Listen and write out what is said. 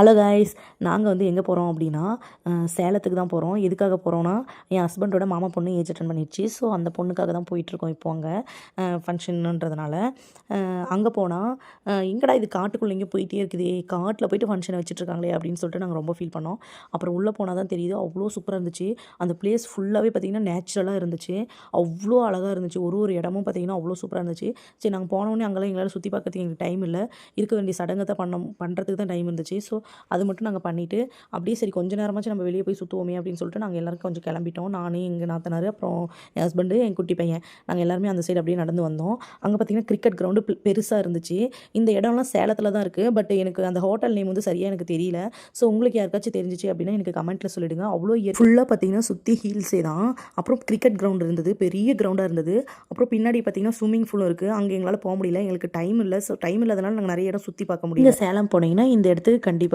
Hello guys, நாங்கள் வந்து எங்கே போகிறோம் அப்படின்னா சேலத்துக்கு தான் போகிறோம். எதுக்காக போகிறோன்னா, என் ஹஸ்பண்டோட மாமா பொண்ணு ஏஜ் அட்டன் பண்ணிடுச்சு. ஸோ அந்த பொண்ணுக்காக தான் போயிட்டுருக்கோம் இப்போ அங்கே ஃபங்க்ஷனுன்றதுனால. அங்கே போனால் எங்கடா இது காட்டுக்குள்ளே எங்கேயோ போயிட்டே இருக்குதே, காட்டில் போயிட்டு ஃபங்க்ஷனை வச்சுட்ருக்காங்களே அப்படின்னு சொல்லிட்டு நாங்கள் ரொம்ப ஃபீல் பண்ணோம். அப்புறம் உள்ளே போனால் தான் தெரியுது, அவ்வளோ சூப்பராக இருந்துச்சு. அந்த பிளேஸ் ஃபுல்லாகவே பார்த்திங்கன்னா நேச்சுரலாக இருந்துச்சு. அவ்வளோ அழகாக இருந்துச்சு. ஒரு ஒரு இடமும் பார்த்திங்கன்னா அவ்வளோ சூப்பராக இருந்துச்சு. சரி, நாங்கள் போனோடனே அங்கெல்லாம் எங்களால் சுற்றி பார்க்கறதுக்கு எங்களுக்கு டைம் இல்லை. இருக்க வேண்டிய சடங்கை பண்ணுறதுக்கு தான் டைம் இருந்துச்சு. ஸோ அது மட்டும் நாங்கள் பண்ணிவிட்டு அப்படியே சரி கொஞ்சம் நேரமாச்சும் நம்ம வெளியே போய் சுற்றுவோமே அப்படின்னு சொல்லிட்டு நாங்கள் எல்லோரும் கொஞ்சம் கிளம்பிட்டோம். நானே, எங்கள் நாத்தனார், அப்புறம் என் ஹஸ்பண்டு, என் குட்டி பையன், நாங்கள் எல்லாருமே அந்த சைடு அப்படியே நடந்து வந்தோம். அங்கே பார்த்திங்கன்னா கிரிக்கெட் கிரவுண்டு பெருசாக இருந்துச்சு. இந்த இடம்லாம் சேலத்தில் தான் இருக்குது. பட் எனக்கு அந்த ஹோட்டல் நேம் வந்து சரியாக எனக்கு தெரியல. ஸோ உங்களுக்கு யாருக்காச்சும் தெரிஞ்சிச்சு அப்படின்னா எனக்கு கமெண்ட்டில் சொல்லிவிடுங்க. அவ்வளோ ஃபுல்லாக பார்த்திங்கன்னா சுற்றி ஹீல்ஸே தான். அப்புறம் கிரிக்கெட் கிரவுண்ட் இருந்தது, பெரிய கிரவுண்டாக இருந்தது. அப்புறம் பின்னாடி பார்த்திங்கன்னா ஸ்விம்மிங் பூலும் இருக்குது. அங்கே எங்களால் போக முடியல, எங்களுக்கு டைம் இல்லை. ஸோ டைம் இல்லாதனால நாங்கள் நிறைய இடம் சுற்றி பார்க்க முடியல. சேலம் போனீங்கன்னா இந்த இடத்துக்கு கண்டிப்பாக